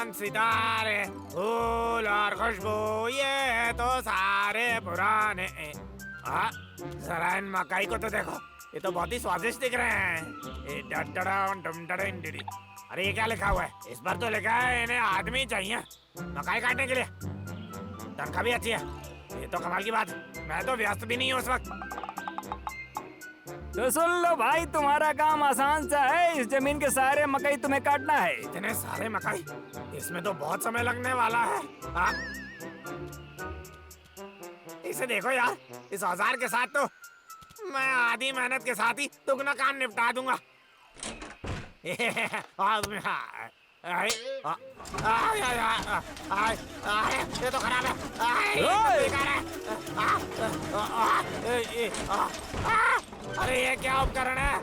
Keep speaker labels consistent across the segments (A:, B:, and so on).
A: चांद सितारे फूल और खुशबू ये तो सारे पुराने। जरा इन मकाई को तो देखो, ये तो बहुत ही स्वादिष्ट दिख रहे हैं। अरे ये क्या लिखा हुआ है? इस पर तो लिखा है इन्हें आदमी चाहिए मकाई काटने के लिए। तनख्वाह भी अच्छी है, ये तो कमाल की बात है। मैं तो व्यस्त भी नहीं हूँ उस वक्त।
B: तो सुन लो भाई, तुम्हारा काम आसान सा है। इस जमीन के सारे मकई तुम्हें काटना है।
A: इतने सारे मकाई, इसमें तो बहुत समय लगने वाला है। इसे देखो यार, इस औजार के साथ तो मैं आधी मेहनत के साथ ही दुगना काम निपटा दूंगा। ये तो खराब है, बेकार है। अरे ये क्या उपकरण है?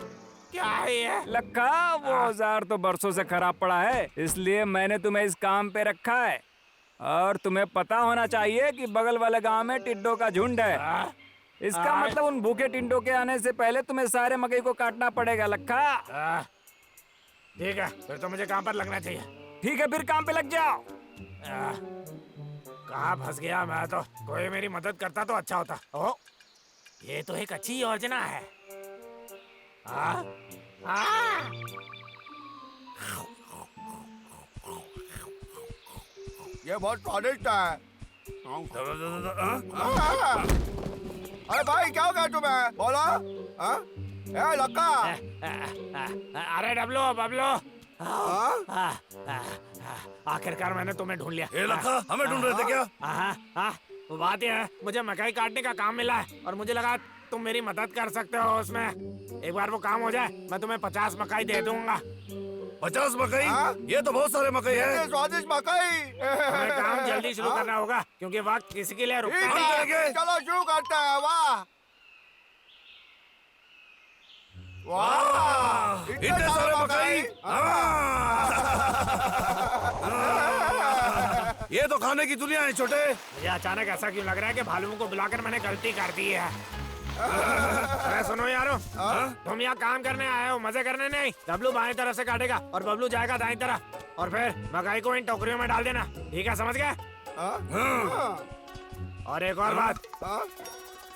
A: क्या है ये?
B: लक्का, वो औजार तो बरसों से खराब पड़ा है, इसलिए मैंने तुम्हें इस काम पे रखा है। और तुम्हें पता होना चाहिए कि बगल वाले गांव में टिड्डों का झुंड है। इसका मतलब उन भूखे टिड्डों के आने से पहले तुम्हें सारे मकई को काटना पड़ेगा लक्का।
A: ठीक है, फिर तो मुझे काम पर लगना चाहिए।
B: ठीक है, फिर काम पे लग जाओ।
A: कहाँ फंस गया मैं तो। कोई मेरी मदद करता तो अच्छा होता। ओ, ये तो एक अच्छी योजना है।
C: ये बहुत स्वादिष्ट है। अरे भाई क्या हो गया तुम्हें? बोलो। ए लक्का।
A: अरे डब्लू बबलू, आखिरकार मैंने तुम्हें ढूंढ लिया।
D: ए लक्का, हमें ढूंढ रहे थे क्या?
A: वो बात ये है, मुझे मकई काटने का काम मिला है और मुझे लगा तुम मेरी मदद कर सकते हो उसमें। एक बार वो काम हो जाए, मैं तुम्हें 50 मकई दे दूंगा।
D: 50 मकई? ये तो बहुत सारे मकई है।
C: स्वादिष्ट मकई।
A: हमें काम जल्दी शुरू करना होगा क्योंकि वक्त किसी के लिए रुकता नहीं है।
C: चलो शुरू करते हैं। वाह वाह,
D: इतने सारे मकई। ये तो खाने की दुनिया है छोटे।
A: मुझे अचानक ऐसा क्यों लग रहा है कि भालुओं को बुलाकर मैंने गलती कर दी है। अरे सुनो यारो, तुम यहाँ काम करने आए हो, मजे करने नहीं। डब्लू बाएं तरफ से काटेगा और बबलू जाएगा दाएं तरफ, और फिर मकई को इन टोकरियों में डाल देना। ठीक है, समझ गए? और एक और बात,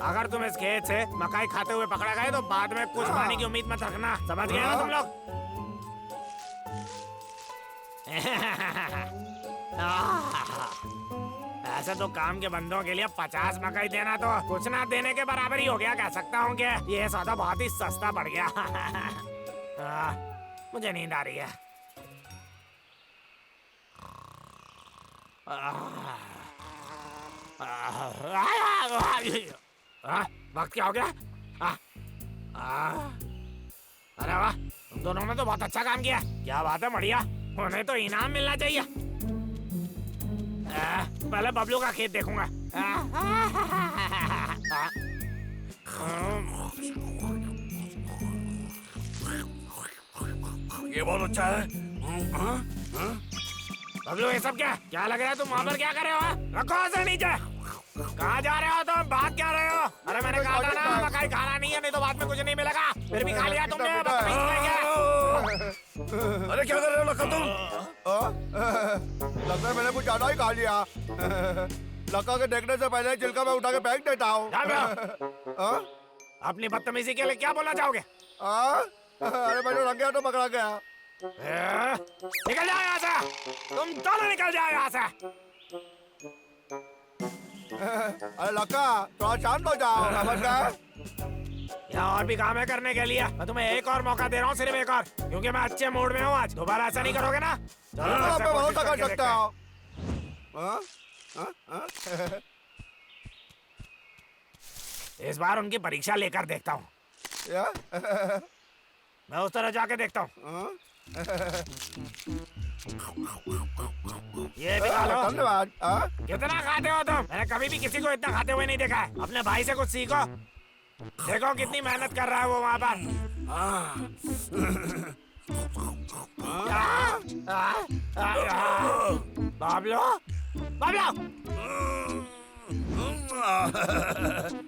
A: अगर तुम इस खेत से मकई खाते हुए पकड़ा गए तो बाद में कुछ पानी की उम्मीद मत रखना। समझ गए ना तुम लोग? ऐसे तो काम के बंदों के लिए 50 मकई देना तो कुछ ना देने के बराबर ही हो गया। कह सकता हूँ कि ये सौदा बहुत ही सस्ता पड़ गया। मुझे नींद आ रही है। वक्त क्या हो गया? अरे वाह, तुम दोनों ने तो बहुत अच्छा काम किया। क्या बात है, बढ़िया। उन्हें तो इनाम मिलना चाहिए। पहले बबलू का खेत देखूंगा।
D: ये बहुत अच्छा है।
A: बबलू, ये सब क्या लग रहा है? तुम वहाँ पर क्या कर रहे हो? रखो उसे नीचे। कहाँ जा रहे हो तुम? बात क्या रहे हो? अरे मैंने कहा था ना मकई खाना नहीं है, नहीं तो बाद में कुछ नहीं मिलेगा। फिर भी खा लिया तुमने।
D: अरे क्या कर रहे हो लक्का तुम?
C: लगता है मैंने कुछ ज्यादा ही खा लिया। लक्का के देखने से पहले छिलका मैं उठा के फेंक देता हूँ।
A: अपनी बदतमीजी के लिए क्या बोलना चाहोगे?
C: अरे मैंने रंग गया तो पकड़ा गया।
A: निकल जाओ यहाँ से, तुम दोनों निकल जाओ यहाँ से।
C: अरे लक्का, थोड़ा शांत हो जाओ। समझ गए?
A: यहाँ और भी काम है करने के लिए। मैं तुम्हें एक और मौका दे रहा हूँ, सिर्फ एक और, क्योंकि मैं अच्छे मूड में हूँ आज। दोबारा ऐसा नहीं करोगे ना?
C: आप पे भरोसा कर सकते हो।
A: इस बार उनकी परीक्षा लेकर देखता हूँ। मैं उस तरह जाके देखता हूँ। ये भी खा लो।
C: धन्यवाद।
A: कितना खाते हो तुम? मैंने कभी भी किसी को इतना खाते हुए नहीं देखा है। अपने भाई से कुछ सीखो। देखो कितनी मेहनत कर रहा है वो वहाँ पर। बाबलो, बाबलो,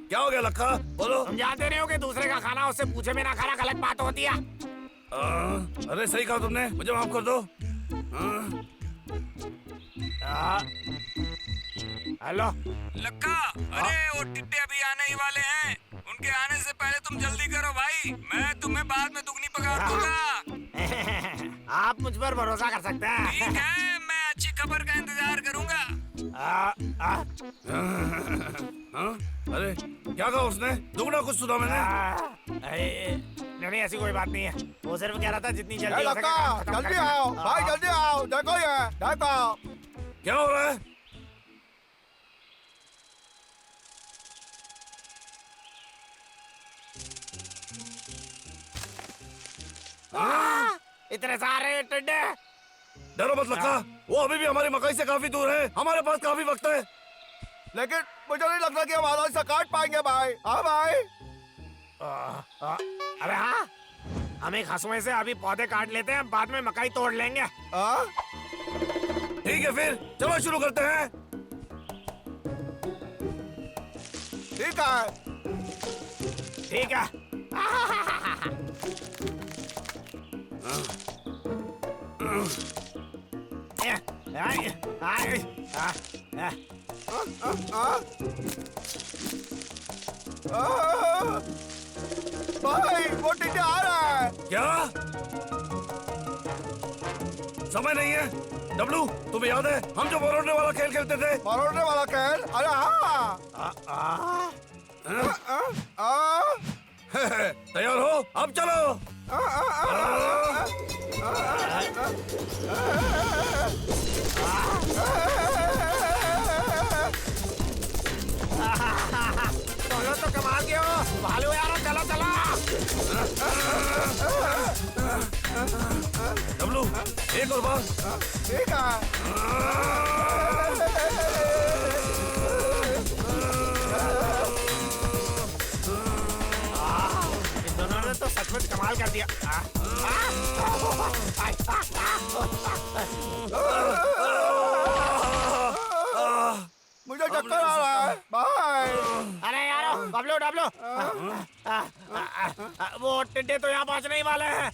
D: क्या हो गया लक्का? बोलो।
A: तुम जानते नहीं हो कि दूसरे का खाना उससे पूछे बिना खाना गलत बात होती है।
D: अरे सही कहा तुमने, मुझे माफ कर दो।
A: हेलो।
B: लक्का, अरे वो टिड्डे अभी आने ही वाले हैं। उनके आने से पहले तुम जल्दी करो भाई, मैं तुम्हें बाद में दुगनी पगार दूंगा।
A: आप मुझ पर भरोसा कर सकते हैं।
B: ठीक है, मैं अच्छी खबर का इंतजार करूंगा।
D: हाँ? अरे क्या कहा उसने? दुगना कुछ सुना मैंने।
A: नहीं, ऐसी कोई बात नहीं है। वो सिर्फ कह रहा था जितनी
C: ए
A: जल्दी हो सके
C: लक्का,
A: काम खत्म
C: जल्दी
A: करके-
C: आओ भाई, जल्दी आओ। देखो ये, देखो।
D: क्या हो रहा है?
A: इतने सारे टिड्डे।
D: डरो मत लक्का, वो अभी भी हमारी मकई से काफी दूर है। हमारे पास काफी वक्त है।
C: लेकिन मुझे नहीं लगता कि हम आराम से काट पाएंगे भाई। हाँ भाई।
A: अरे हाँ, हम एक हंसुए से अभी पौधे काट लेते हैं, बाद में मकई तोड़ लेंगे।
C: हाँ?
D: ठीक है फिर चलो शुरू करते हैं।
C: ठीक है।
A: ठीक है।
C: हाँ? भाई वो टिड्डा आ रहा है।
D: क्या? समय नहीं है। डब्लू, तुम्हें याद है हम जो मरोड़ने वाला खेल खेलते थे?
C: मरोड़ने वाला खेल? अरे हाँ।
D: तैयार हो? अब चलो।
A: तुम लोग तो कमाल के हो भालू यार, चलो चलो।
D: डब्लू, एक और बार।
C: ठीक है।
A: इन दोनों ने तो सचमुच कमाल कर दिया।
C: मुझे चक्कर आ रहा है भाई।
A: अरे यार, बबलू डबलू, वो टिड्डे तो यहाँ पहुँचने ही वाले हैं।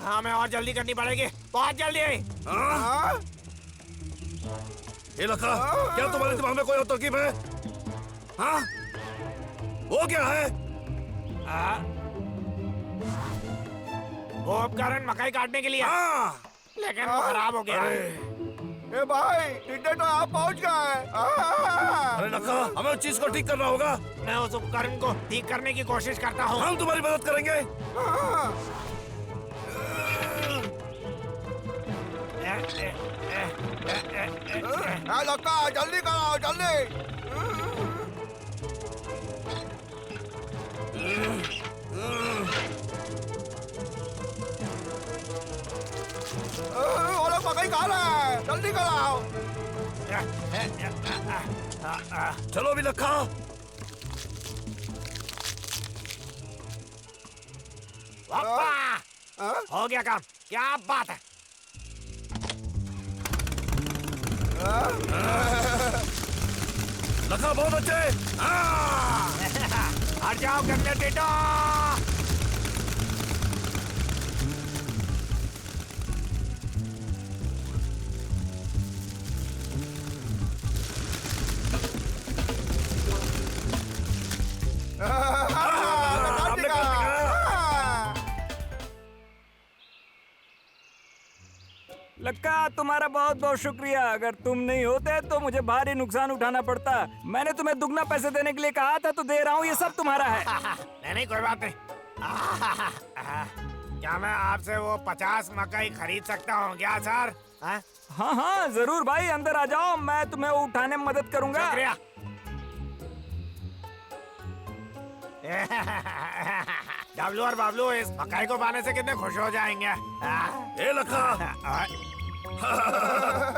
A: हमें और जल्दी करनी पड़ेगी, बहुत जल्दी।
C: हाँ?
D: ये लखा, क्या तुम्हारे दिमाग में कोई और तरकीब है? हाँ? वो क्या है?
A: वो उपकरण मकई काटने के लिए है,
D: हाँ!
A: लेकिन वो खराब हो गया।
C: ए भाई, टिड्डे तो यहाँ पहुँच गए।
D: अरे लखा, हमें उस चीज को ठीक करना होगा।
A: मैं उस उपकरण को ठीक करने की कोशिश करता हूँ।
D: हम तुम्हारी मदद करेंगे।
C: लक्का, जल्दी करो, जल्दी। वो लोग मकई खा रहे हैं, जल्दी कराओ।
D: चलो भी लखा।
A: हो गया काम, क्या बात है।
D: लखा बहुत अच्छे। हाँ!
A: हट जाओ गंदे टिड्डो।
D: हमने कर दिखाया।
B: लक्का, तुम्हारा बहुत बहुत शुक्रिया। अगर तुम नहीं होते तो मुझे भारी नुकसान उठाना पड़ता। मैंने तुम्हें दुगना पैसे देने के लिए कहा था, तो दे रहा हूँ। ये सब तुम्हारा है।
A: नहीं, कोई बात नहीं। क्या मैं आपसे वो 50 मकई खरीद सकता हूँ क्या सर? हाँ?
B: हाँ हाँ, जरूर भाई, अंदर आ जाओ, मैं तुम्हें वो उठाने में मदद करूंगा।
A: शुक्रिया। डब्लू और बबलू इस मकई को पाने से कितने खुश हो जाएंगे।
D: ए लखा,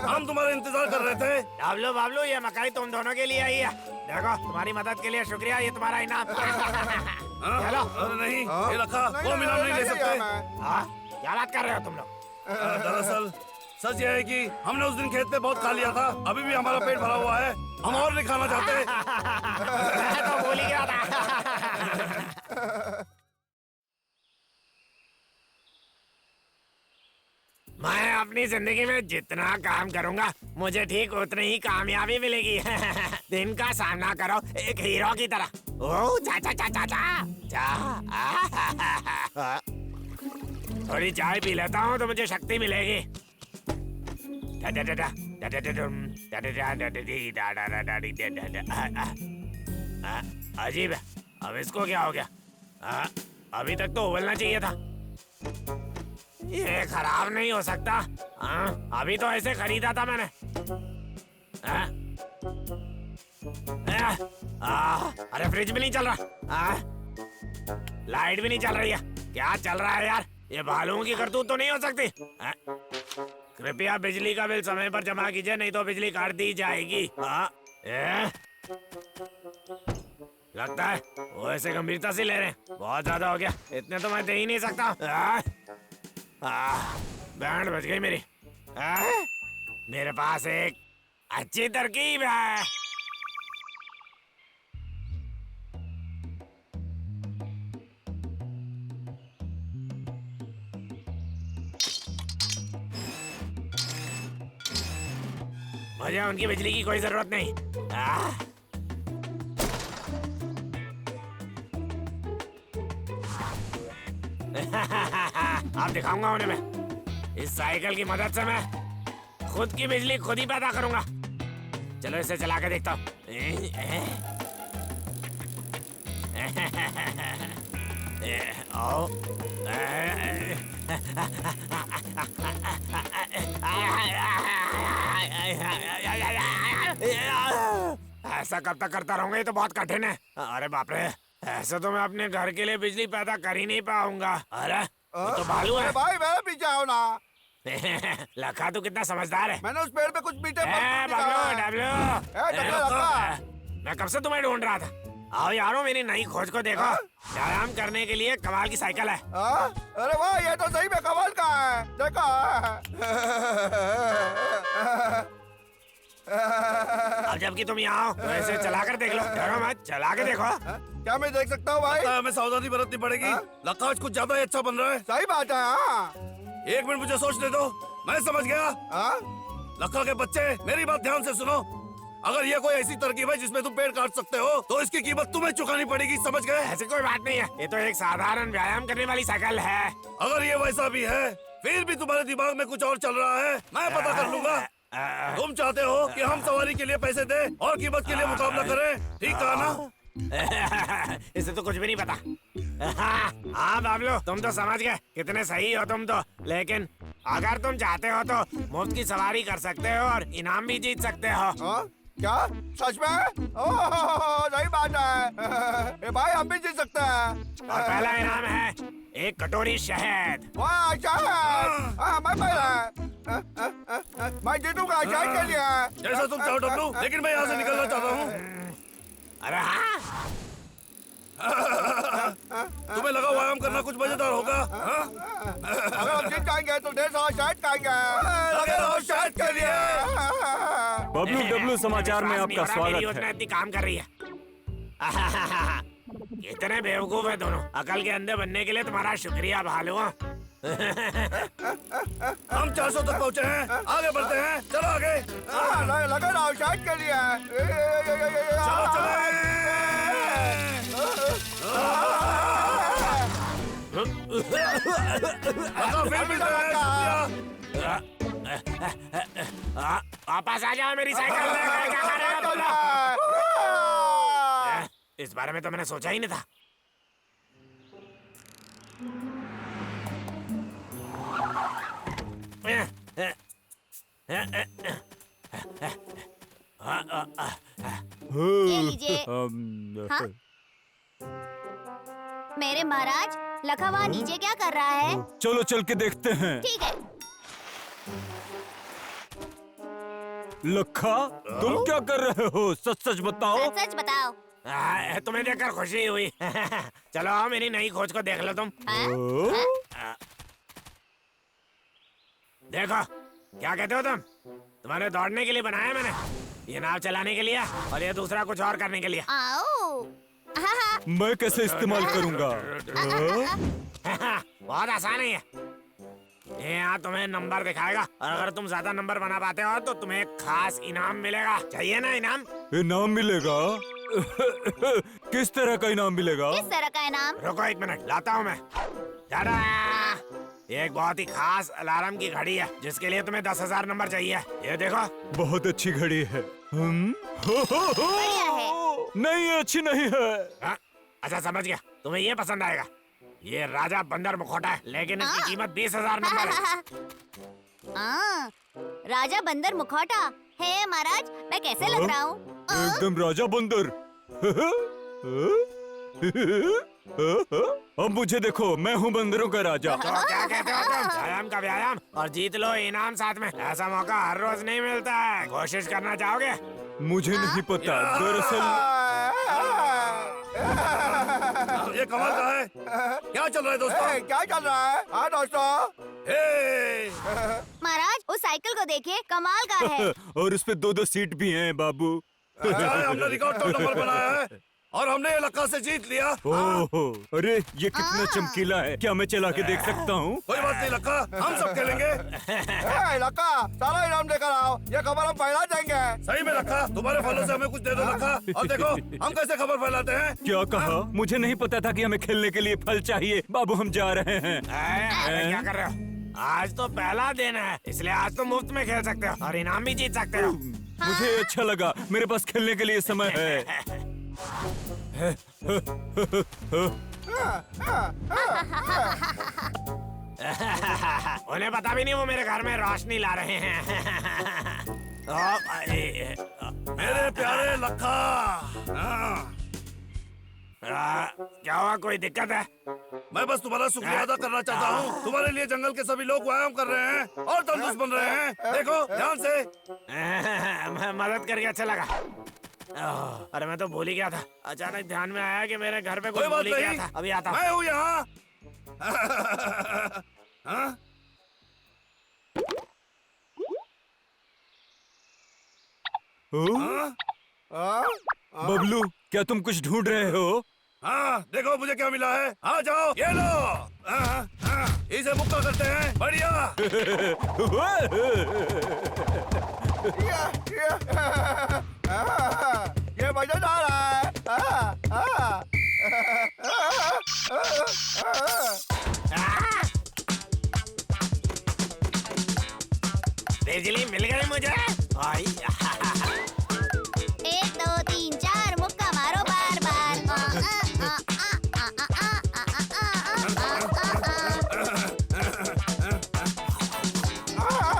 D: हम तुम्हारा इंतजार कर रहे थे।
A: डब्लू बबलू, ये मकई तुम दोनों के लिए ही है। देखो, तुम्हारी मदद के लिए शुक्रिया, ये तुम्हारा इनाम।
D: हाँ?
A: चलो।
D: अरे नहीं, ए लखा, वो हम इनाम नहीं ले सकते।
A: हाँ? क्या बात कर रहे हो तुम लोग?
D: दरअसल सच यह है कि हमने उस दिन खेत में बहुत खा लिया था। अभी भी हमारा पेट भरा हुआ है, हम और नहीं खाना चाहते।
A: मैं तो भूल ही गया था। मैं अपनी जिंदगी में जितना काम करूंगा मुझे ठीक उतनी ही कामयाबी मिलेगी। दिन का सामना करो एक हीरो की तरह। ओ चा चा चा चा चा चा। थोड़ी चाय पी लेता हूँ तो मुझे शक्ति मिलेगी। अजीब है, अब इसको क्या हो गया? अभी तक तो उबलना चाहिए था। ये खराब नहीं हो सकता। अभी तो ऐसे खरीदा था मैंने। अरे फ्रिज भी नहीं चल रहा। लाइट भी नहीं चल रही है। क्या चल रहा है यार? ये भालुओं की करतूत तो नहीं हो सकती। कृपया बिजली का बिल समय पर जमा कीजिए, नहीं तो बिजली काट दी जाएगी। लगता है वो ऐसे गंभीरता से ले रहे हैं। बहुत ज्यादा हो गया, इतने तो मैं दे ही नहीं सकता। बैंड बज गई मेरी। मेरे पास एक अच्छी तरकीब है। मुझे उनकी बिजली की कोई जरूरत नहीं। आप दिखाऊंगा उन्हें मैं। इस साइकिल की मदद से मैं खुद की बिजली खुद ही पैदा करूंगा। चलो इसे चला के देखता हूँ। ऐसा कब तक करता रहूंगा? ये तो बहुत कठिन है। अरे बाप रे, ऐसे तो मैं अपने घर के लिए बिजली पैदा कर ही नहीं पाऊंगा। अरे ये तो भालू है।
C: भाई मैं भी जाओ ना।
A: लखा तू कितना समझदार है।
C: मैंने उस पेड़ पे कुछ मीठे फल
A: डब्लू
C: डब्लू लखा।
A: मैं कब से तुम्हें ढूंढ रहा था। आओ यारो, मेरी नई खोज को देखो। व्यायाम करने के लिए कमाल की साइकिल है।
C: अरे वाह, ये तो सही में कमाल का है। देखो।
A: अब जबकि तुम यहाँ हो तो ऐसे चला कर देख लो। डरो मत, चला के देखो।
C: क्या मैं देख सकता हूँ भाई?
D: हमें सावधानी बरतनी पड़ेगी। लगता है कुछ ज्यादा ही अच्छा बन रहा है।
C: सही बात है।
D: एक मिनट मुझे सोचने दो, मैं समझ गया। लखा के बच्चे, मेरी बात ध्यान से सुनो। अगर ये कोई ऐसी तरकीब है जिसमें तुम पेड़ काट सकते हो तो इसकी कीमत तुम्हें चुकानी पड़ेगी, समझ गए?
A: ऐसी कोई बात नहीं है, ये तो एक साधारण व्यायाम करने वाली साइकिल है।
D: अगर ये वैसा भी है, फिर भी तुम्हारे दिमाग में कुछ और चल रहा है। मैं पता कर लूंगा। तुम चाहते हो कि हम सवारी के लिए पैसे दें और कीमत के लिए मुकाबला करें, ठीक कहा ना?
A: इसे तो कुछ भी नहीं पता। हाँ बाबलो, तुम तो समझ गए। कितने सही हो तुम तो। लेकिन अगर तुम चाहते हो तो मुफ्त की सवारी कर सकते हो और इनाम भी जीत सकते हो।
C: क्या सच में? ओह सही बात है। भाई हम भी जीत सकते हैं।
A: और पहला इनाम है एक कटोरी शहद।
C: वाह शहद। मैं पहला। मैं जीतूंगा शहद के लिए।
D: जैसा तुम चाहो डब्लू, लेकिन मैं यहाँ से निकलना चाहता हूँ।
A: अरे हाँ,
D: तुम्हें लगा व्यायाम करना कुछ मजेदार होगा?
C: अगर हम जीत जाएंगे तो 150 शहद खाएंगे।
D: शहद के लिए।
B: बबलू डब्लू समाचार में आपका
A: मेरी
B: स्वागत
A: योजना
B: है।
A: इतनी काम कर रही है। कितने बेवकूफ है दोनों। अकल के अंधे बनने के लिए तुम्हारा शुक्रिया भालू।
D: हम 400 तक पहुँचे हैं, आगे बढ़ते हैं। चलो आगे।
C: लगा रहा हूँ शहद के लिए।
D: चलो चलो। फिर मिलते हैं।
A: वापस आ जाओ मेरी साइकिल में। क्या कर रहे हो तुम लोग? इस बारे में तो मैंने सोचा ही नहीं था।
E: ये लीजिए। हाँ? मेरे महाराज, लखा वहाँ नीचे क्या कर रहा है?
B: चलो चल के देखते हैं।
E: ठीक है।
B: लखा, तुम क्या कर रहे हो? सच सच बताओ।
E: सच सच बताओ।
A: तुम्हें देखकर खुशी हुई। चलो आओ, मेरी नई खोज को देख लो तुम। देखो, क्या कहते हो तुम? तुम्हारे दौड़ने के लिए बनाया मैंने। ये नाव चलाने के लिए और ये दूसरा कुछ और करने के लिए।
E: आओ।
B: मैं कैसे इस्तेमाल करूंगा?
A: बहुत आसान है ये। ये यहाँ तुम्हें नंबर दिखाएगा और अगर तुम ज्यादा नंबर बना पाते हो तो तुम्हें एक खास इनाम मिलेगा। चाहिए ना इनाम?
B: इनाम मिलेगा? किस तरह का इनाम मिलेगा?
E: किस तरह का इनाम?
A: रुको एक मिनट, लाता हूँ मैं। टाडा! ये एक बहुत ही खास अलार्म की घड़ी है जिसके लिए तुम्हें 10,000 नंबर चाहिए। ये देखो।
B: बहुत अच्छी घड़ी है।
E: बढ़िया है।
B: नहीं, अच्छी नहीं है।
A: हाँ? अच्छा समझ गया, तुम्हें ये पसंद आएगा। ये राजा बंदर मुखौटा है लेकिन इसकी कीमत 20,000 नंबर है।
E: हाँ, राजा बंदर मुखौटा है महाराज, मैं कैसे लग रहा हूँ?
B: एकदम राजा बंदर। अब मुझे देखो, मैं हूँ बंदरों का राजा।
A: तो क्या कहते हो तुम? व्यायाम का व्यायाम और जीत लो इनाम साथ में। ऐसा मौका हर रोज नहीं मिलता है। कोशिश करना चाहोगे?
B: मुझे नहीं पता, दरअसल
D: ये कमाल का है। क्या चल रहा है दोस्तों?
C: क्या चल रहा है? हाँ दोस्तों।
D: हे!
E: महाराज उस साइकिल को देखिए, कमाल का है।
B: और उस पे 2-2 सीट भी हैं बाबू।
D: अच्छा है, हमने रिकॉर्ड टॉप नंबर बनाया है और हमने ये लक्का से जीत लिया।
B: ओहो, अरे ये कितना चमकीला है, क्या मैं चला के देख सकता हूँ?
D: कोई बात नहीं लक्का, हम सब खेलेंगे।
C: लक्का, सारा इनाम लेकर आओ, ये खबर हम फैला देंगे।
D: सही में लक्का, तुम्हारे फलों से हमें कुछ दे दो लक्का। और देखो हम कैसे खबर फैलाते हैं।
B: क्या कहा? मुझे नहीं पता था कि हमें खेलने के लिए फल चाहिए। बाबू हम जा रहे हैं।
A: अरे क्या कर रहे हो? आज तो पहला दिन है इसलिए आज तो मुफ्त में खेल सकते हो और इनाम भी जीत सकते हो।
B: मुझे अच्छा लगा, मेरे पास खेलने के लिए समय है।
A: उन्हें पता भी नहीं वो मेरे घर में रोशनी ला रहे हैं।
D: मेरे प्यारे लक्का। हाँ।
A: क्या हुआ, कोई दिक्कत है?
D: मैं बस तुम्हारा शुक्रिया अदा करना चाहता हूँ। तुम्हारे लिए जंगल के सभी लोग व्यायाम कर रहे हैं और तंदुरुस्त बन रहे हैं। देखो ध्यान से।
A: मैं मदद करके अच्छा लगा। अरे मैं तो भूल ही गया था। अचानक ध्यान में आया कि मेरे घर पे
D: कोई
A: कोई
D: बात
A: भूल ही गया
D: नहीं,
A: था। अभी आता हूँ।
D: मैं हूँ यहाँ। हाँ? हाँ?
B: बबलू, क्या तुम कुछ ढूंढ रहे हो?
D: हाँ, देखो मुझे क्या मिला है। आ जाओ, ये लो। इसे मुक्का करते हैं। बढ़िया।
C: ये मजा आ रहा है।
A: बिजली मिल गई मुझे।
E: 1 2 3 4 मुक्का मारो बार बार।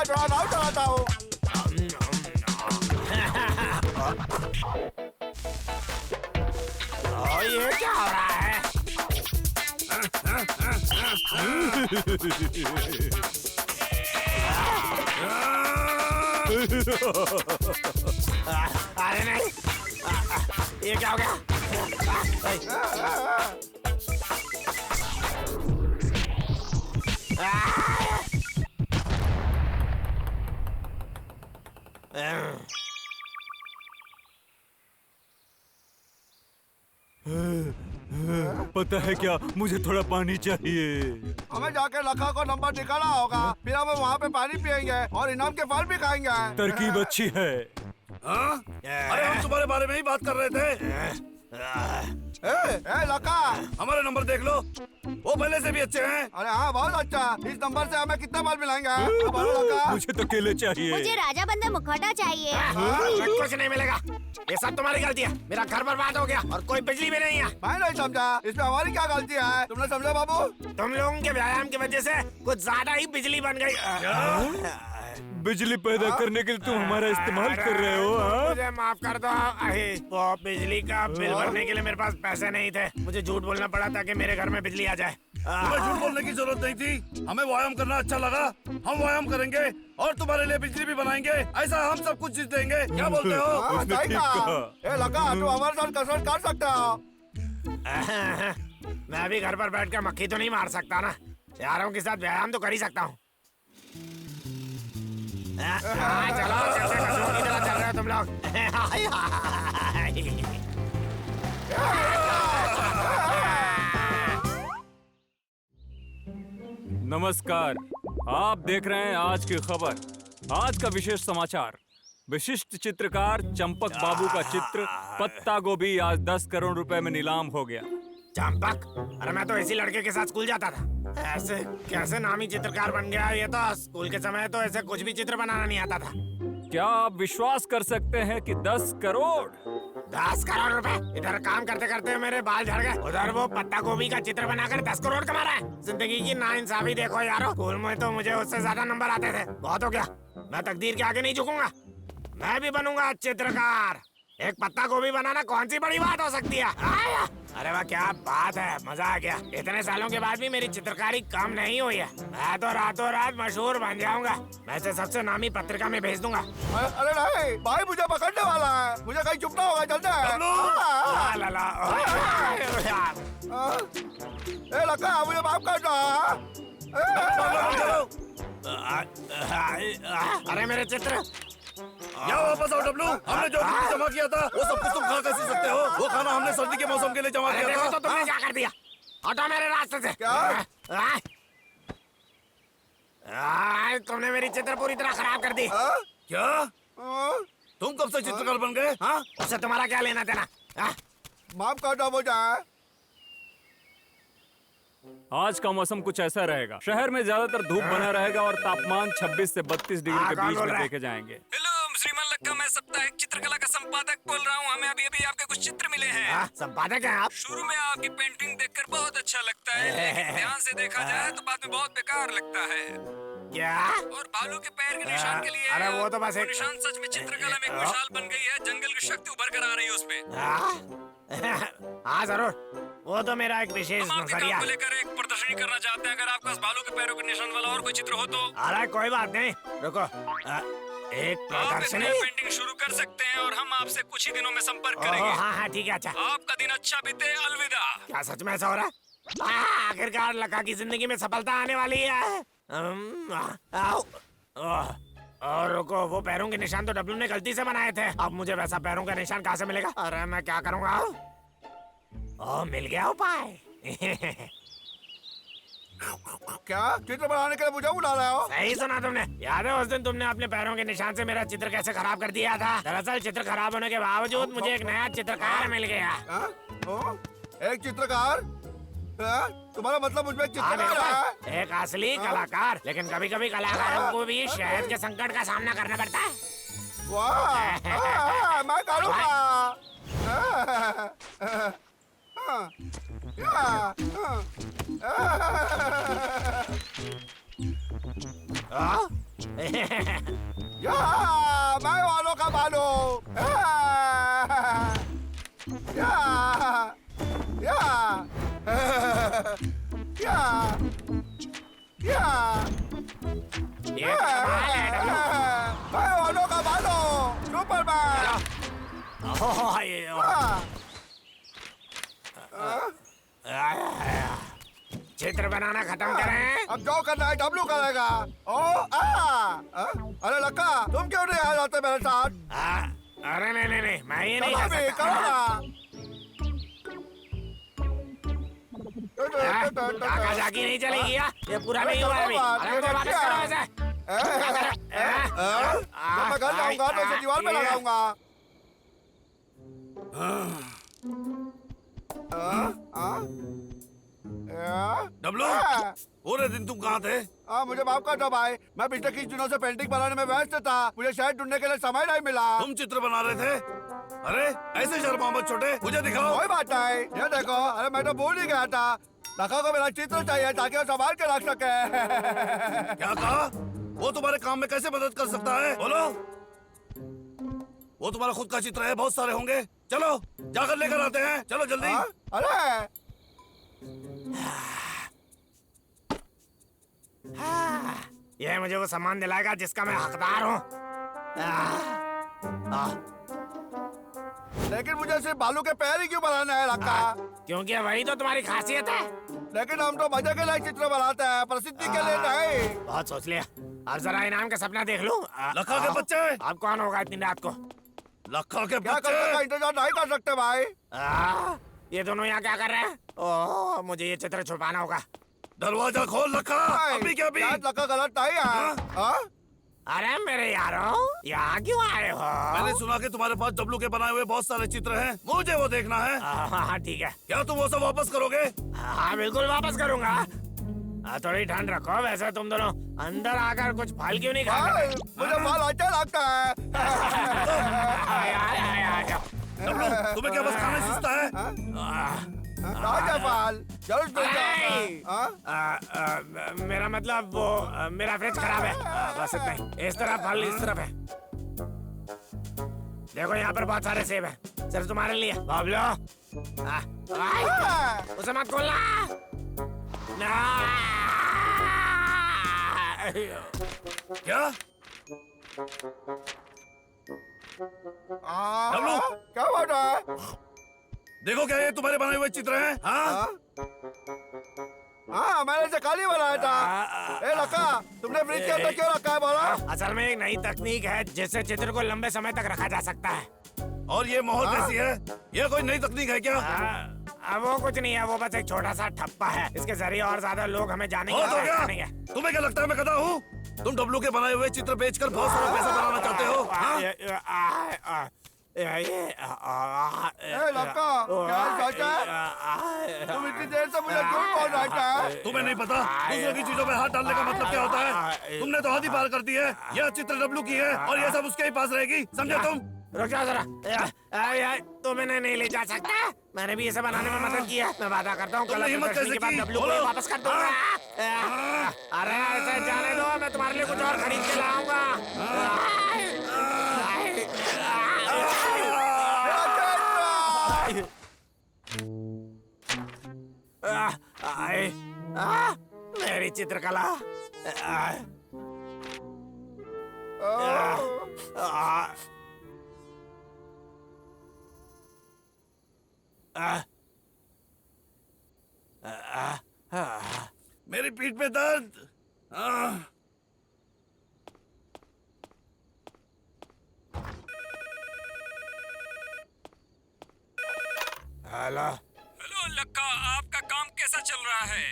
C: थोड़ा नाव चलाता हूँ।
A: ये क्या हो रहा है? अरे नहीं, ये क्या हो गया?
B: पता है क्या, मुझे थोड़ा पानी चाहिए।
C: हमें जाके लखा को नंबर निकालना होगा, फिर हम वहाँ पे पानी पियेंगे और इनाम के फल भी खाएंगे।
B: तरकीब अच्छी है।
D: हाँ? अरे हम तुम्हारे बारे में ही बात कर रहे थे।
C: लखा,
D: हमारे नंबर देख लो, वो पहले से भी अच्छे हैं।
C: अरे हाँ बहुत अच्छा। इस नंबर से हमें कितने फल मिलेंगे? बोलो लखा।
B: मुझे तो केले चाहिए।
E: मुझे राजा बंदर मुखौटा चाहिए।
A: कुछ नहीं मिलेगा। ये सब तुम्हारी गलती है। मेरा घर बर्बाद हो गया और कोई बिजली भी नहीं है।
C: मैं नहीं समझा, इसमें हमारी क्या गलती है? तुमने समझा बाबू?
A: तुम लोगों के व्यायाम की वजह से कुछ ज्यादा ही बिजली बन गई।
B: बिजली पैदा करने के लिए तुम हमारा इस्तेमाल कर रहे हो? हाँ?
A: मुझे माफ कर दो। वो बिजली का बिल भरने के लिए मेरे पास पैसे नहीं थे। मुझे झूठ बोलना पड़ा ताकि मेरे घर में बिजली आ जाए।
D: तुम्हें झूठ बोलने की जरूरत नहीं थी। हमें व्यायाम करना अच्छा लगा, हम व्यायाम करेंगे और तुम्हारे लिए बिजली भी बनाएंगे। ऐसा हम सब कुछ जीत देंगे। क्या बोलते हो?
C: हाँ,
B: उसने
C: सही
B: ठीक
C: कहा।
B: कहा।
C: लखा, तुम हमारे साथ कसरत कर सकते हो।
A: मैं भी घर पर बैठकर मक्खी तो नहीं मार सकता ना। यारों के साथ व्यायाम तो कर ही सकता हूँ। चलो कैसे कसूर की तरह चल रहे हो तुम लोग?
B: नमस्कार, आप देख रहे हैं आज की खबर। आज का विशेष समाचार, विशिष्ट चित्रकार चंपक बाबू का चित्र पत्ता गोभी आज 10 करोड़ रुपए में नीलाम हो गया।
A: चंपक, अरे मैं तो इसी लड़के के साथ स्कूल जाता था। ऐसे कैसे नामी चित्रकार बन गया ये तो। स्कूल के समय तो ऐसे कुछ भी चित्र बनाना नहीं आता था।
B: क्या आप विश्वास कर सकते हैं कि 10 करोड़?
A: 10 करोड़ रुपए? इधर काम करते करते मेरे बाल झड़ गए, उधर वो पत्ता गोभी का चित्र बनाकर 10 करोड़ कमा रहा है। जिंदगी की नाइंसाफी देखो यारो। स्कूल में तो मुझे उससे ज्यादा नंबर आते थे। बहुत हो गया, मैं तकदीर के आगे नहीं झुकूंगा। मैं भी बनूंगा चित्रकार। एक पत्ता गोभी बनाना कौन सी बड़ी बात हो सकती है। आया। अरे वाह, क्या बात है, मजा आ गया। इतने सालों के बाद भी मेरी चित्रकारी कम नहीं हुई है। मैं तो रातों रात मशहूर बन जाऊंगा। मैं इसे सबसे नामी पत्रिका में भेज दूंगा।
C: अरे नहीं भाई, मुझे पकड़ने वाला है। मुझे कहीं छुपना होगा, चलते हैं।
A: ला ला।
C: ए लका, मुझे माफ कर दो।
A: अरे मेरे चित्र।
D: यहाँ वापस आओ डब्लू। हमने जो कुछ जमा किया था वो सब कुछ तुम खा कैसे सकते हो? वो खाना हमने सर्दी के मौसम के लिए जमा किया
A: देखो
D: था।
A: तो तुमने क्या कर दिया। हटो मेरे रास्ते से।
C: क्या?
A: तुमने मेरी चित्र पूरी तरह खराब कर दी।
D: क्या तुम कब से चित्रकार बन गए? हाँ,
A: उससे तुम्हारा क्या लेना देना?
C: माफ कर दो मुझे।
B: आज का मौसम कुछ ऐसा रहेगा। शहर में ज्यादातर धूप बना रहेगा और तापमान 26 से 32 डिग्री के
A: कौन
B: बीच
A: बोल
B: में
A: रहा है?
B: देखे जाएंगे। हेलो, श्रीमान लक्का, मैं साप्ताहिक चित्रकला का संपादक बोल रहा हूँ। हमें अभी आपके कुछ चित्र मिले हैं।
A: संपादक हैं आप?
B: शुरू में आपकी पेंटिंग देखकर बहुत अच्छा लगता है, लेकिन ध्यान से देखा जाए तो बाद में बहुत बेकार लगता है।
A: क्या?
B: और भालू के पैर के निशान के लिए
A: अरे वो तो बस एक
B: निशान सच में चित्रकला में एक मिसाल बन गई है। जंगल की शक्ति उभर कर आ रही है उसमें।
A: हाँ जरूर, वो तो मेरा एक विशेष
B: हम आपके
A: नजरिया।
B: काम को लेकर एक प्रदर्शनी करना चाहते हैं। अगर आपके पास भालू के पैरों के निशान वाला और कोई चित्र हो तो
A: अरे कोई बात नहीं, रुको। एक
B: आप एक
A: प्रदर्शनी।
B: नई पेंटिंग शुरू कर सकते हैं और हम आपसे कुछ ही दिनों में संपर्क करेंगे।
A: हाँ हाँ ठीक है। अच्छा,
B: आपका दिन अच्छा बीते। अलविदा।
A: क्या सच में ऐसा हो रहा है? आखिरकार लका की जिंदगी में सफलता आने वाली है। और रुको, वो पैरों के निशान तो डब्लू ने गलती से बनाए थे। अब मुझे वैसा पैरों का निशान कहाँ से मिलेगा? अरे मैं क्या करूँगा? ओह, मिल गया उपाय।
C: क्या चित्र बनाने के लिए मुझे बुला रहे हो?
A: सही सुना तुमने। याद है उस दिन तुमने अपने पैरों के निशान से मेरा चित्र कैसे खराब कर दिया था? दरअसल चित्र खराब होने के बावजूद मुझे एक नया चित्रकार मिल गया।
C: एक चित्रकार? तुम्हारा मतलब मुझमें एक चित्रकार है?
A: एक असली कलाकार। लेकिन कभी कभी कलाकारों को भी शहद के संकट का सामना करना पड़ता है।
C: वाह, मैं करूँगा। मैं वालों का बालो।
A: ये कमाल है डब्लू।
C: मैं वालों का बालो, सुपरमैन।
A: ओह, ये चित्र बनाना खत्म करें।
C: अब जो करना है डब्लू करेगा। अरे लक्का, तुम क्यों नहीं आ जाते मेरे साथ?
A: अरे नहीं, मैं ये नहीं कर सकता।
C: करो ना।
A: काका जाकी नहीं चलेगी या? ये पूरा नहीं हुआ अभी। अरे मुझे वापस करो ऐसे।
C: जब मैं घर जाऊंगा तो इसे दीवार पे लगाऊंगा।
D: डब्लू, पूरे दिन तुम कहाँ थे?
C: मुझे माफ कर दो भाई, मैं पिछले कुछ दिनों से पेंटिंग बनाने में व्यस्त था। मुझे शहर ढूंढने के लिए समय नहीं मिला।
D: तुम चित्र बना रहे थे? अरे ऐसे शर्मा मत छोटे, मुझे दिखाओ।
C: कोई बात नहीं, ये देखो। अरे मैं तो भूल ही गया था। लखा को मेरा चित्र चाहिए ताकि वो संभाल के रख सके।
D: क्या कहा? वो तुम्हारे काम में कैसे मदद कर सकता है? बोलो। वो तुम्हारा खुद का चित्र है, बहुत सारे होंगे। चलो जाकर लेकर आते हैं, चलो जल्दी।
C: अरे
A: ये मुझे वो सम्मान दिलाएगा जिसका मैं हकदार हूँ।
C: लेकिन मुझे सिर्फ बालू के पैर ही क्यों बनाना है लक्का?
A: क्योंकि वही तो तुम्हारी खासियत है।
C: लेकिन हम तो मजे के लिए चित्र बनाते हैं, प्रसिद्धि के लिए नहीं।
A: बहुत सोच लिया। अब जरा इनाम का सपना देख लूं।
D: लखा के बच्चे।
A: अब कौन होगा इतनी रात को?
D: लखा के
C: क्या करने का
D: बच्चे।
C: इंतजार नहीं कर सकते भाई?
A: ये दोनों यहाँ क्या कर रहे हैं? ओह, मुझे ये चित्र छुपाना होगा।
D: दरवाजा खोल लखा। अभी क्या अभी?
C: शायद लका गलत नहीं है। हाँ?
A: अरे मेरे यारों, यहाँ क्यों आए हो?
D: मैंने सुना कि तुम्हारे पास डब्लू के बनाए हुए बहुत सारे चित्र हैं, मुझे वो देखना है।
A: हाँ ठीक है।
D: क्या तुम वो सब वापस करोगे?
A: हाँ बिल्कुल वापस करूंगा। थोड़ी ठंड रखो। वैसे तुम दोनों अंदर आकर कुछ फल क्यों नहीं
C: हाँ,
A: खाते?
C: मुझे फल अच्छा लगता है।
D: डब्लू, तुम्हें क्या बस खाना सीखता है?
C: ताजा फल जरूर मिलता।
A: मेरा मतलब वो मेरा फ्रिज खराब है। बस इतना ही। इस तरफ फल इस तरफ है। देखो यहाँ पर बहुत सारे सेब हैं, सिर्फ तुम्हारे लिए। बाबलो, उसे मत खोलना।
D: क्या? डब्लू!
C: क्या बात है?
D: देखो क्या ये तुम्हारे बनाए हुए चित्र हैं? हाँ?
C: हाँ, मैंने इसे खाली बनाया था। ए लका, तुमने फ्रिज के अंदर क्यों रखा है बोला?
A: असल में एक नई तकनीक है जिससे चित्र को लंबे समय तक रखा जा सकता है।
D: और ये मोहर कैसी है? ये कोई नई तकनीक है क्या?
A: अब वो कुछ नहीं है, वो बस एक छोटा सा ठप्पा है। इसके जरिए और ज्यादा लोग हमें जानेंगे।
D: बहुत हो गया।
A: जानेंगे।
D: तुम्हें क्या लगता है मैं गधा हूँ? तुम डब्लू के बनाए हुए चित्र बेचकर बहुत सारा पैसा बनाना चाहते हो? हाँ?
C: ए लका, क्या सोचा? तुम इतनी देर से मुझे क्यों बोल रहा है?
D: तुम्हें नहीं पता दूसरों की चीजों में हाथ डालने का मतलब क्या होता है? तुमने तो हद ही पार कर दी है। यह चित्र डब्लू की है और यह सब उसके ही पास रहेगी, समझे तुम?
A: रुक जाओ जरा। तुम इन्हें नहीं ले जा सकता। मैंने भी इसे बनाने में मदद की है। मैं वादा करता हूँ कल
D: तुमने हिम्मत
A: प्रदर्शनी के बाद
D: कैसे की?
A: डब्लू को
D: बोलो।
A: वापस कर दूंगा। अरे ऐसे जाने दो, मैं तुम्हारे लिए कुछ और खरीद के लाऊंगा। मेरी चित्रकला।
D: मेरी पीठ पे दर्द।
A: हेलो।
B: हेलो लक्का, आपका काम कैसा चल रहा है?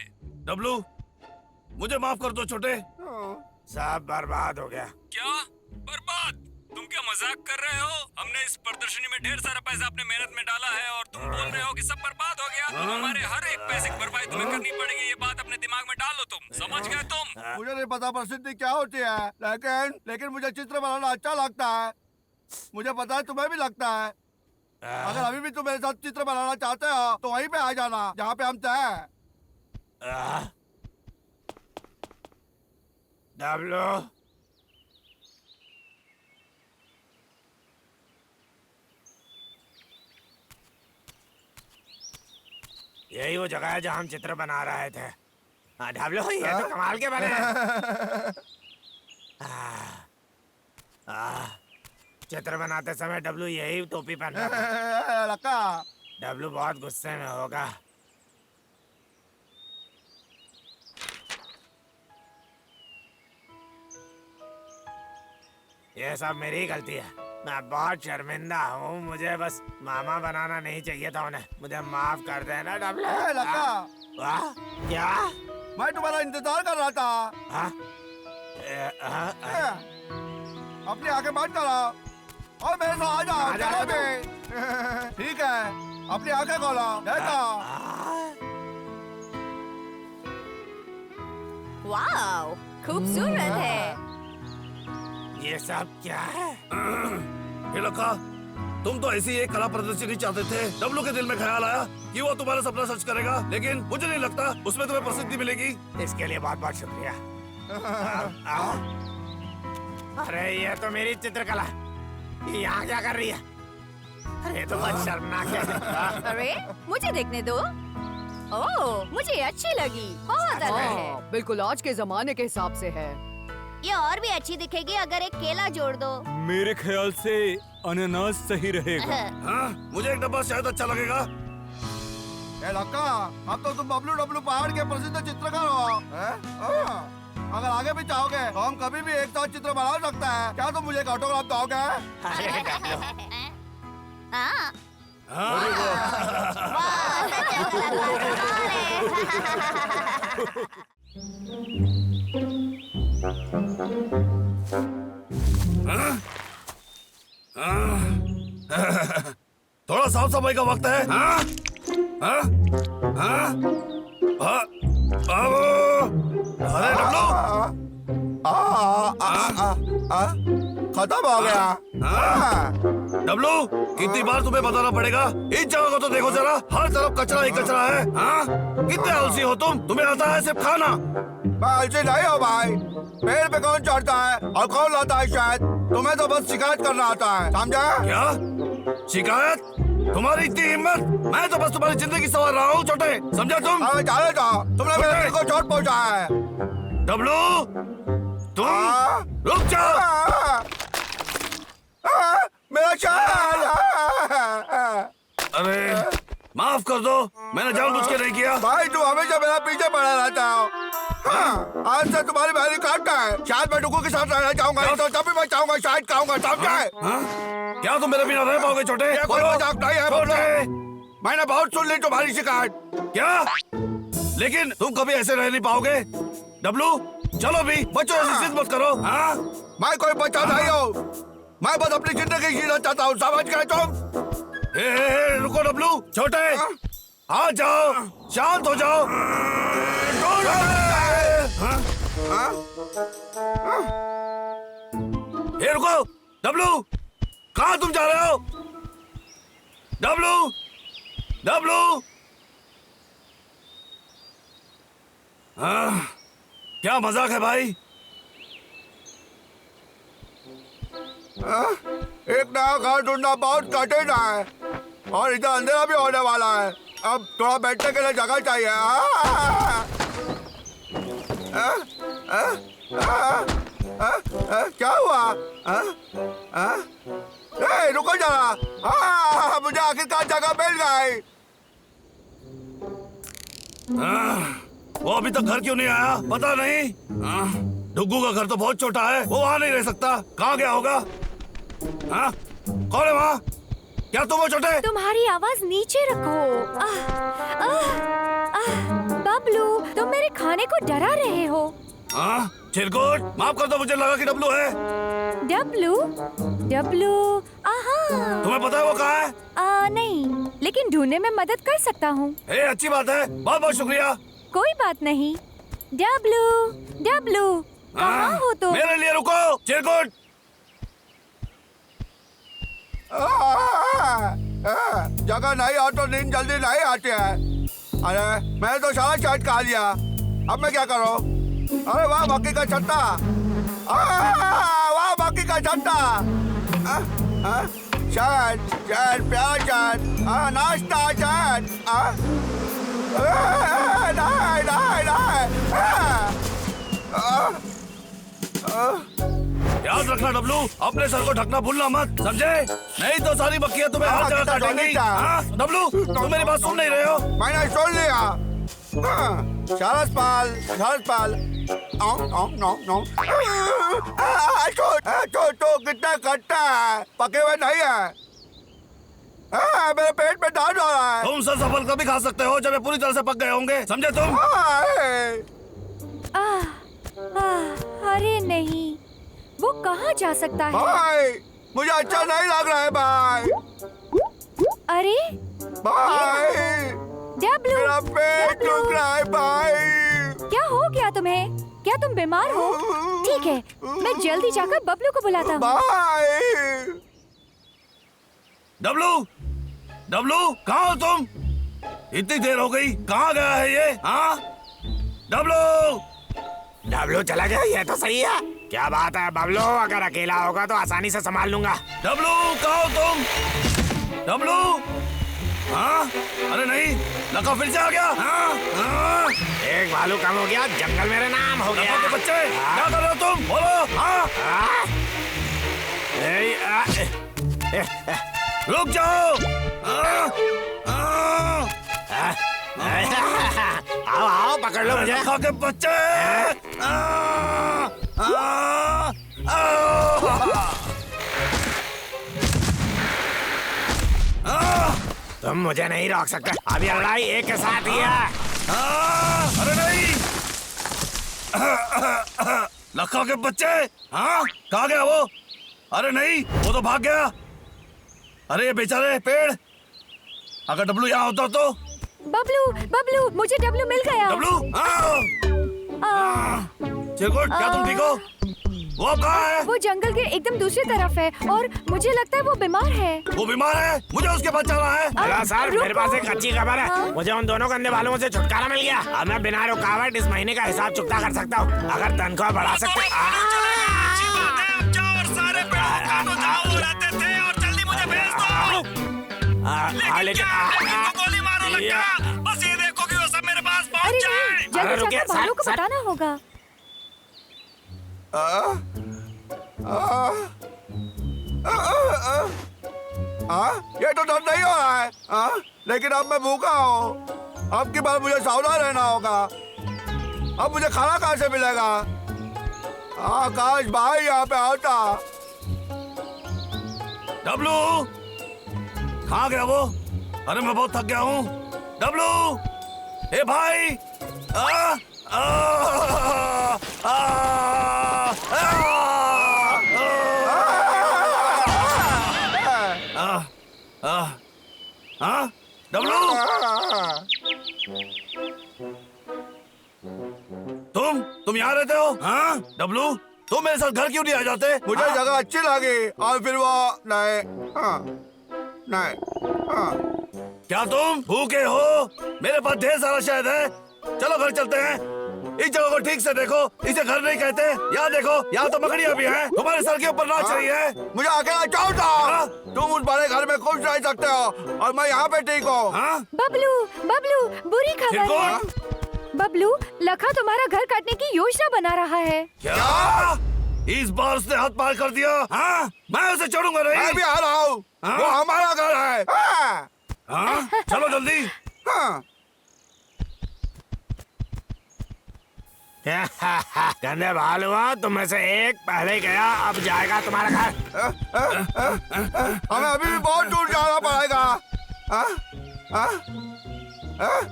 D: डब्लू, मुझे माफ कर दो छोटे।
A: सब बर्बाद हो गया।
B: क्या बर्बाद? तुम क्या मजाक कर रहे हो? हमने इस प्रदर्शनी में ढेर सारा पैसा अपने मेहनत में डाला है और तुम बोल रहे हो कि सब बर्बाद हो गया। तो हमारे हर एक पैसे की भरपाई तुम्हें करनी पड़ेगी। ये बात अपने दिमाग में डालो, तुम समझ गए तुम?
C: मुझे नहीं पता प्रसिद्धि क्या होती है, लेकिन मुझे चित्र बनाना अच्छा लगता है। मुझे पता है तुम्हें भी लगता है। अगर अभी भी तुम मेरे साथ चित्र बनाना चाहते हो तो वहीं पे आ जाना जहाँ पे हम थे।
A: डब्लू, यही वो जगह है जहाँ हम चित्र बना रहे थे। डब्लू, ये तो कमाल के बने हैं। चित्र बनाते समय डब्लू यही टोपी पहन रहा था।
C: लका,
A: डब्लू बहुत गुस्से में होगा। ये सब मेरी ही गलती है। मैं बहुत शर्मिंदा हूँ। मुझे बस मामा बनाना नहीं चाहिए था उन्हें। मुझे माफ कर देना डब्लू।
C: लका,
A: वाह, क्या?
C: मैं तुम्हारा इंतजार कर रहा था।
A: हाँ?
C: अपनी आंखें बंद करो और मेरे साथ आ जाओ।
A: आ जाओ,
C: चलो भी। ठीक है, अपनी आंखें खोलो, देखो।
E: वाओ, खूबसूरत है।
A: ये सब क्या है?
D: ये लखा, तुम तो ऐसी एक कला प्रदर्शनी चाहते थे। डब्लू के दिल में ख्याल आया कि वो तुम्हारा सपना सच करेगा, लेकिन मुझे नहीं लगता उसमें तुम्हें प्रसिद्धि मिलेगी।
A: इसके लिए बहुत बहुत शुक्रिया। अरे ये तो मेरी चित्रकला है। ये यहाँ क्या कर रही है? अरे ये तो बहुत शर्मनाक है।
E: अरे मुझे देखने दो। ओह, मुझे अच्छी लगी। बहुत अलग है।
F: हाँ, बिल्कुल आज के जमाने के हिसाब से है।
E: ये और भी अच्छी दिखेगी अगर एक केला जोड़ दो।
B: मेरे ख्याल से अनानास सही रहेगा।
D: हाँ, मुझे एक डब्बा शायद अच्छा लगेगा।
C: ए लक्का, अब तो तुम बबलू डब्लू पहाड़ के प्रसिद्ध चित्रकार हो। अगर आगे भी चाहोगे तो हम कभी भी एक साथ चित्र बना सकते हैं। क्या तुम मुझे एक ऑटोग्राफ दोगे?
A: अरे डब्लू,
E: हाँ, वाह, सच्चा कलाकार।
D: थोड़ा साफ सफाई का वक्त है। हाँ? हाँ? हाँ? हाँ? अरे डब्लू,
C: खत्म हो गया।
D: डब्लू, कितनी बार तुम्हें बताना पड़ेगा? इस जगह को तो देखो जरा, हर तरफ कचरा ही कचरा है। हाँ? कितने आलसी हो तुम? तुम्हें आता है सिर्फ खाना।
C: मैं आलसी नहीं हूँ भाई। पेड़ पे कौन चढ़ता है और कौन लाता है शायद? तुम्हें तो बस शिकायत करना आता है, समझा?
D: क्या शिकायत? तुम्हारी इतनी हिम्मत? मैं तो बस तुम्हारी जिंदगी संवार रहा हूँ छोटे, समझा तुम?
C: अरे चले जाओ, तुमने मेरे दिल को चोट पहुंचाया है।
D: डब्लू, तुम रुक जाओ।
C: मेरा शाल।
D: अरे माफ कर दो, मैंने जानबूझ के नहीं किया।
C: भाई तू हमेशा मेरा पीछे पड़ा रहता है। आज से तुम्हारी बहनी काटता है। शायद मैं डुगू के साथ रहना चाहूंगा, तो तभी मैं चाहूंगा शायद खाऊंगा, समझा?
D: क्या तुम मेरे बिना रह पाओगे छोटे?
C: ये कोई मजाक नहीं है
D: छोटे।
C: मैंने बहुत सुन ली तुम्हारी शिकायत।
D: क्या? लेकिन तुम कभी ऐसे रह नहीं पाओगे। डब्लू, चलो भी, बच्चों ऐसी जिद मत करो। हाँ?
C: मैं कोई बच्चा नहीं हूँ, मैं बस अपनी जिंदगी जीना चाहता हूँ, समझ गए तुम?
D: रुको डब्लू, छोटे आ जाओ, शांत हो जाओ। रुको डब्लू, कहाँ तुम जा रहे हो? डब्लू, डब्लू, क्या मजाक है भाई?
C: एक नया घर ढूंढना बहुत कठिन है और इधर अंधेरा भी होने वाला है। अब थोड़ा बैठने के लिए जगह चाहिए। क्या हुआ? रुको जरा, मुझे आखिरकार जगह मिल गई।
D: वो अभी तक घर क्यों नहीं आया? पता नहीं। डुग्गू का घर तो बहुत छोटा है, वो वहाँ नहीं रह सकता। कहाँ गया होगा? हाँ? कौन है वहाँ? क्या तुम हो छोटे?
G: तुम्हारी आवाज नीचे रखो। बबलू, तुम मेरे खाने को डरा रहे हो।
D: हाँ? चिरकुट, माफ कर दो, मुझे लगा कि डब्लू है।
G: डब्लू, डब्लू,
D: तुम्हें पता है वो कहाँ है?
G: नहीं, लेकिन ढूंढने में मदद कर सकता हूँ।
D: अच्छी बात है, बहुत बहुत शुक्रिया।
G: कोई बात नहीं। डब्लू, डब्लू, कहाँ हो तुम?
D: मेरे लिए रुको, चिरकुट।
C: जगह नहीं हो तो नींद जल्दी नहीं आती है। अरे मैंने तो सारा शर्ट खा लिया, अब मैं क्या करूं? अरे वाह बाकी का छत्ता, वाह बाकी का छत्ता। शर्ट शर्ट प्यारा शर्ट, नाश्ता शर्ट। नहीं नहीं नहीं।
D: याद रखना डब्लू, अपने सर को ढकना भूलना मत, समझे? नहीं तो सारी बकरियां तुम्हें हर जगह काटेंगी। डब्लू, तुम मेरी बात सुन नहीं रहे हो?
C: मैंने सुन लिया। शारस पाल, शारस पाल। तो कितना खट्टा है, पके हुए नहीं है। मेरे पेट में दर्द हो रहा है।
D: तुम सर सफल कभी खा सकते हो जब ये पूरी तरह से पक गए होंगे, समझे तुम?
G: अरे नहीं, वो कहाँ जा सकता है?
C: भाई, मुझे अच्छा नहीं लग रहा है भाई।
G: अरे
C: भाई,
G: डब्लू,
C: मेरा पेट दुख रहा है भाई।
G: क्या हो गया तुम्हें? क्या तुम बीमार हो? ठीक है, मैं जल्दी जाकर बबलू को बुलाता हूँ।
C: भाई,
D: डब्लू, डब्लू, कहाँ हो तुम? इतनी देर हो गई, कहाँ गया है ये? हाँ? डब्लू,
A: डब्लू चला गया, ये तो सही है। क्या बात है बबलू, अगर अकेला होगा तो आसानी से संभाल लूंगा।
D: डब्लू, कहाँ हो तुम? डब्लू, हाँ? अरे नहीं, लका फिर से आ गया। हाँ?
A: एक भालू कम हो गया, जंगल मेरे नाम हो गया।
D: के बच्चे, क्या कर रहे हो तुम? बोलो। हाँ? रुक जाओ।
A: आओ आओ, पकड़ लो मुझे।
D: लका के बच्चे।
A: तुम मुझे नहीं रोक सकते। अब ये लड़ाई एक के साथ ही है।
D: अरे नहीं। लखा के बच्चे। हाँ, कहाँ गया वो? अरे नहीं, वो तो भाग गया। अरे ये बेचारे पेड़, अगर डब्लू यहाँ होता तो।
G: बबलू बबलू, मुझे डब्लू मिल गया।
D: डब्लू, चिरकुट, क्या तुम ठीक हो? वो अब कहाँ है?
G: वो जंगल के एकदम दूसरी तरफ है और मुझे लगता है वो बीमार है।
D: वो बीमार है, मुझे उसके पास जाना है।
A: हेलो सर, मेरे पास एक अच्छी खबर है।
G: हाँ?
A: मुझे उन दोनों गंदे बालों से छुटकारा मिल गया। अब मैं बिना रुकावट इस महीने का हिसाब चुकता कर सकता हूँ। अगर तनख्वाह बढ़ा सकते।
D: बस ये देखो कि वो सब मेरे पास
G: अरे
D: पहुंच जाए।
G: नहीं, जल्दी
A: रुकिए,
G: जाकर बालों को
A: सर।
G: बताना होगा।
C: ये तो दर्द नहीं हो रहा है। लेकिन अब मैं भूखा हूँ। अब की बार मुझे सावधान रहना होगा। अब मुझे खाना कहाँ से मिलेगा? काश भाई यहाँ पे आता।
D: डब्लू, कहाँ गया वो? अरे मैं बहुत थक गया हूँ। डब्लू, ए भाई। डब्लू, तुम यहाँ रहते हो? हाँ डब्लू, तुम मेरे साथ घर क्यों नहीं आ जाते?
C: मुझे जगह अच्छी लगी और फिर वो नहीं।
D: क्या तुम भूखे हो? मेरे पास ढेर सारा शहद है। चलो घर चलते हैं। इस जगह को ठीक से देखो, इसे घर नहीं कहते। यहाँ देखो, यहाँ तो मकड़ियाँ भी हैं। तुम्हारे सर के ऊपर नाच रही है।
C: मुझे अकेला छोड़ दो। तुम उस बड़े घर में खुश रह सकते हो और मैं यहाँ पे ठीक हूँ।
G: बबलू बबलू, बुरी खबर है। बबलू, लखा तुम्हारा घर काटने की योजना बना रहा है।
D: क्या? इस बार उसने हाथ पार कर दिया। हाँ, मैं उसे छोड़ूंगा नहीं।
C: मैं भी आ रहा हूँ। वो हमारा घर है।
D: हाँ, चलो जल्दी।
A: गंदे बाल हुआ, तुम में से एक पहले गया, अब जाएगा तुम्हारा घर।
C: हमें अभी भी बहुत दूर जाना पड़ेगा।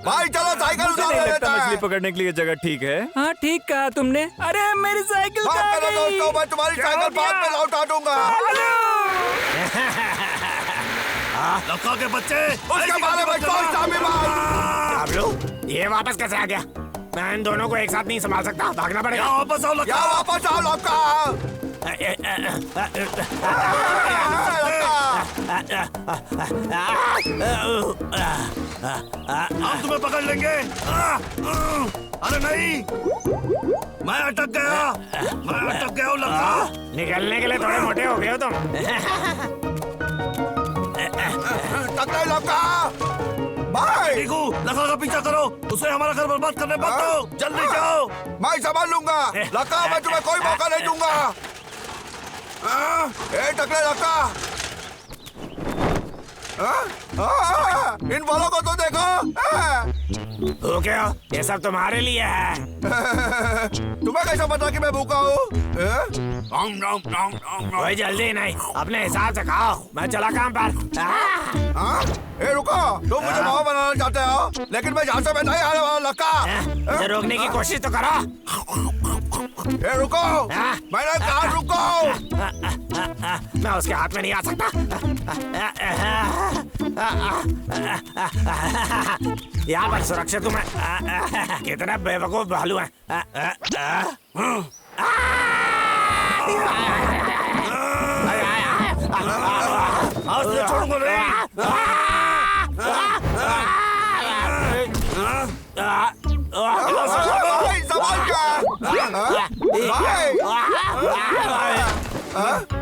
C: भाई चलो साइकिल
B: मुझे
C: उठा
B: नहीं
C: लेते
B: लगता
C: हैं।
B: मछली पकड़ने के लिए जगह ठीक है। हाँ ठीक कहा तुमने। अरे मेरी साइकिल
C: माफ
B: कहाँ
C: करो
B: गई?
C: दोस्तों, मैं तुम्हारी
B: क्या
C: साइकिल
B: हो
C: बाद में
B: गया?
C: लौटा दूंगा।
D: लखा के बच्चे,
C: उसके बारे में सोचता भी मत।
A: बबलू, ये वापस कैसे आ गया? मैं इन दोनों को एक साथ नहीं संभाल सकता, भागना पड़ेगा।
D: यहाँ वापस आओ
C: या
D: लखा।
C: वापस आओ लौका।
D: हम तुम्हें पकड़ लेंगे। अरे नहीं, मैं अटक गया हूँ लखा।
A: निकलने के लिए थोड़े मोटे हो गए हो तुम।
C: टकराई लौका। भाई
D: देखो, लखा का पीछा करो, उसे हमारा घर बर्बाद करने मत दो। जल्दी जाओ।
C: मैं संभाल लूंगा। लौका, मैं तुम्हें कोई मौका नहीं दूंगा। ए टकराई लौका। इन बालों को तो देखो।
A: भूखे हो? ये सब तुम्हारे लिए है।
C: तुम्हें कैसा पता कि मैं भूखा हूँ?
A: कोई जल्दी नहीं, अपने हिसाब से खाओ। मैं चला काम पर।
C: ए रुको, तुम मुझे मावा बनाना चाहते हो, लेकिन मैं जहाँ से मैं नहीं आने वाला लक्का।
A: मुझे रोकने की कोशिश तो करो।
C: ए रुको, मैंने कहा रुको।
A: मैं उसके हाथ में नहीं आ सकता। यहाँ पर सुरक्षित हूँ मैं। कितना बेवकूफ भालू है।
D: छोड़ूंगा नहीं।
C: भाई संभाल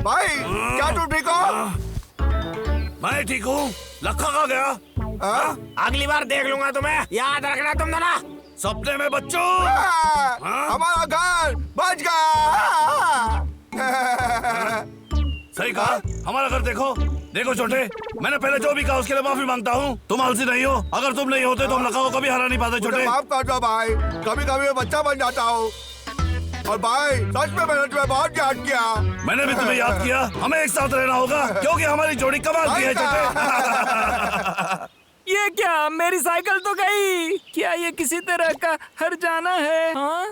C: भाई, क्या तू ठीक हो?
D: मैं ठीक हूँ। लखा कहाँ गया?
A: अगली बार देख लूंगा तुम्हें, याद रखना तुम दोनों।
D: सपने में बच्चों।
C: हमारा घर बच गया।
D: सही कहा, हमारा घर देखो। देखो छोटे, मैंने पहले जो भी कहा उसके लिए माफी मांगता हूँ। तुम आलसी नहीं हो। अगर तुम नहीं होते तो हम लखा को कभी हरा नहीं पाते। छोटे,
C: माफ कर दो भाई, कभी कभी मैं बच्चा बन जाता हूँ। और भाई सच में मैंने तुम्हें बहुत याद किया।
D: मैंने भी तुम्हें याद किया। हमें एक साथ रहना होगा क्योंकि हमारी जोड़ी कमाल की है। छोटे
B: ये क्या, मेरी साइकिल तो गई। क्या ये किसी तरह का हर जाना है? हाँ